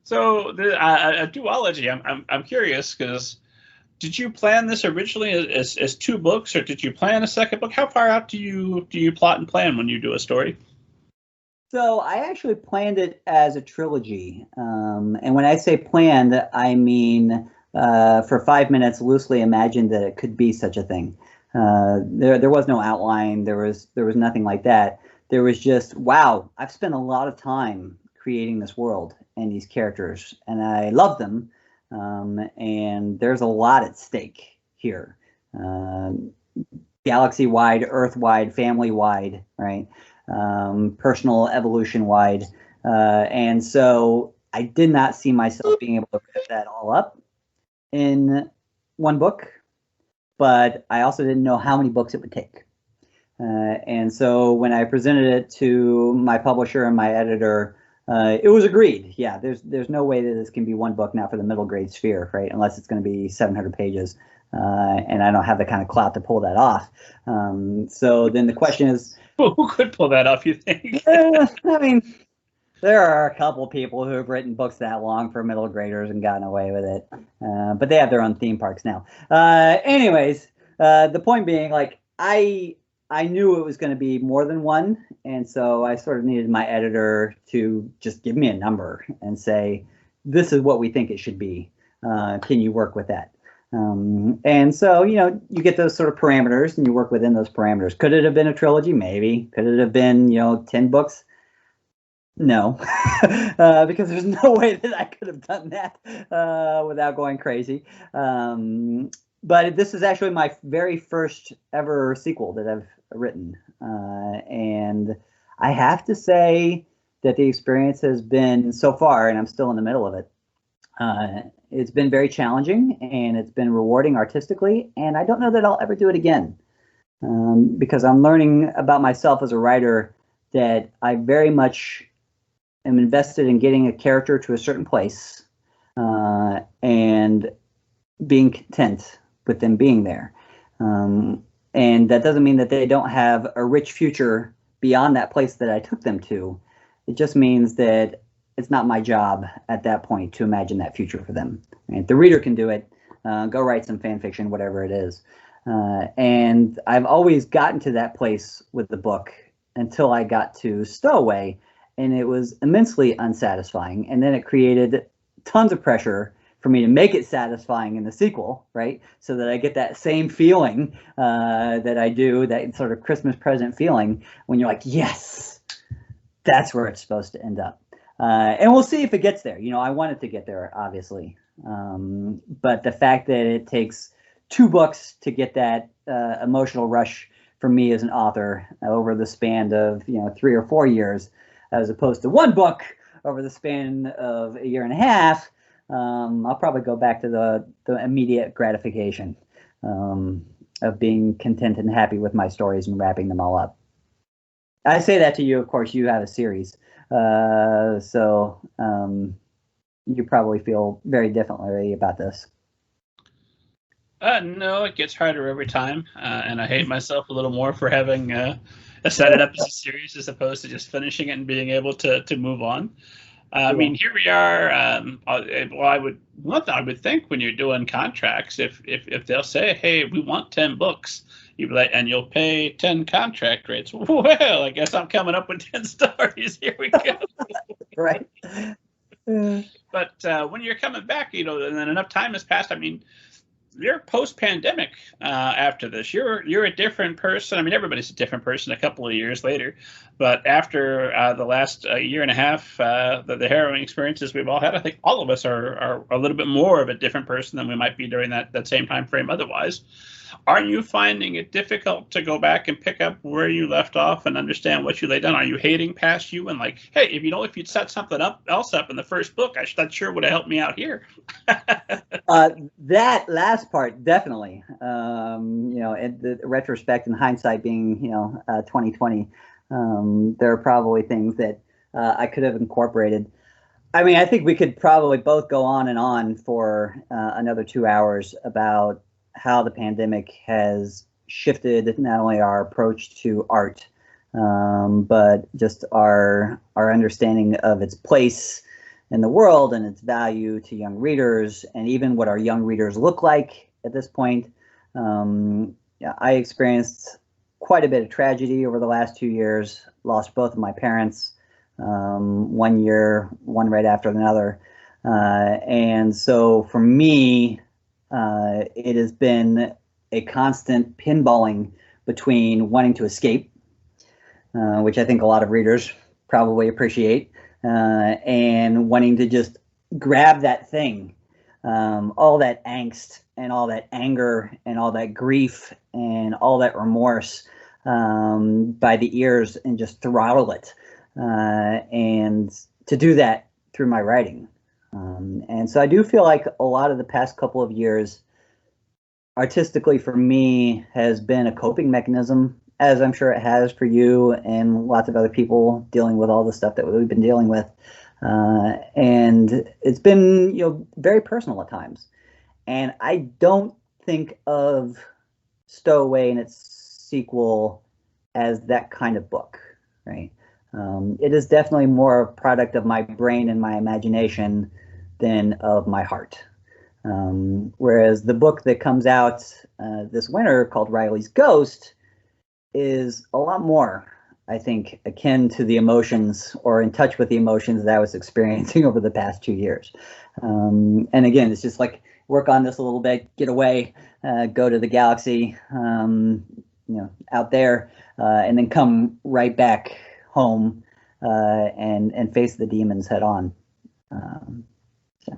So the a duology. I'm curious because did you plan this originally as two books, or did you plan a second book? How far out do you plot and plan when you do a story? So I actually planned it as a trilogy. And when I say planned, I mean for 5 minutes loosely imagined that it could be such a thing. There was no outline. There was nothing like that. There was just, wow, I've spent a lot of time creating this world and these characters, and I love them. And there's a lot at stake here. Galaxy wide, Earth wide, family wide, right? Personal evolution wide. And so I did not see myself being able to put that all up in one book, but I also didn't know how many books it would take. And so when I presented it to my publisher and my editor, it was agreed. Yeah, there's no way that this can be one book now for the middle grade sphere, right? Unless it's going to be 700 pages. And I don't have the kind of clout to pull that off. So then the question is, Who could pull that off, you think? I mean, there are a couple people who have written books that long for middle graders and gotten away with it, but they have their own theme parks now. Anyways, the point being, like, I knew it was going to be more than one, and so I sort of needed my editor to just give me a number and say, this is what we think it should be. Can you work with that? And so, you get those sort of parameters and you work within those parameters. Could it have been a trilogy? Maybe. Could it have been, 10 books? No, because there's no way that I could have done that without going crazy. But this is actually my very first ever sequel that I've written. And I have to say that the experience has been, so far, and I'm still in the middle of it, it's been very challenging and it's been rewarding artistically. And I don't know that I'll ever do it again because I'm learning about myself as a writer that I very much am invested in getting a character to a certain place and being content with them being there. And that doesn't mean that they don't have a rich future beyond that place that I took them to. It just means that it's not my job at that point to imagine that future for them. Right? The reader can do it. Go write some fan fiction, whatever it is. And I've always gotten to that place with the book until I got to Stowaway, and it was immensely unsatisfying. And then it created tons of pressure for me to make it satisfying in the sequel, right? So that I get that same feeling that I do, that sort of Christmas present feeling when you're like, yes, that's where it's supposed to end up. And we'll see if it gets there. I want it to get there, obviously. But the fact that it takes 2 books to get that emotional rush for me as an author over the span of 3 or 4 years, as opposed to 1 book over the span of a year and a half, I'll probably go back to the immediate gratification of being content and happy with my stories and wrapping them all up. I say that to you, of course, you have a series. So you probably feel very differently about this. No, it gets harder every time, and I hate myself a little more for having set it up as a series as opposed to just finishing it and being able to move on. I mean, here we are. Well, I would think when you're doing contracts, if they'll say, "Hey, we want 10 books," and you'll pay 10 contract rates. Well, I guess I'm coming up with 10 stories. Here we go. Right. But when you're coming back, and then enough time has passed. I mean, you're post-pandemic after this. You're a different person. I mean, everybody's a different person a couple of years later, but after the last year and a half, the harrowing experiences we've all had, I think all of us are a little bit more of a different person than we might be during that same time frame otherwise. Are you finding it difficult to go back and pick up where you left off and understand what you laid down? Are you hating past you and like, hey, if you'd set something else up in the first book, that sure would have helped me out here? That last part, definitely. In the retrospect and hindsight being, 2020, there are probably things that I could have incorporated. I mean, I think we could probably both go on and on for another 2 hours about how the pandemic has shifted not only our approach to art, but just our understanding of its place in the world and its value to young readers, and even what our young readers look like at this point. Yeah, I experienced quite a bit of tragedy over the last 2 years, lost both of my parents, 1 year, one right after another. And so for me, it has been a constant pinballing between wanting to escape, which I think a lot of readers probably appreciate, and wanting to just grab that thing, all that angst and all that anger and all that grief and all that remorse by the ears and just throttle it, and to do that through my writing. And so I do feel like a lot of the past couple of years, artistically for me, has been a coping mechanism, as I'm sure it has for you and lots of other people dealing with all the stuff that we've been dealing with. And it's been, very personal at times. And I don't think of Stowaway and its sequel as that kind of book, right? It is definitely more a product of my brain and my imagination than of my heart. Whereas the book that comes out this winter, called Riley's Ghost, is a lot more, I think, akin to the emotions, or in touch with the emotions that I was experiencing over the past 2 years. And again, it's just like, work on this a little bit, get away, go to the galaxy, out there, and then come right back home and face the demons head on. So.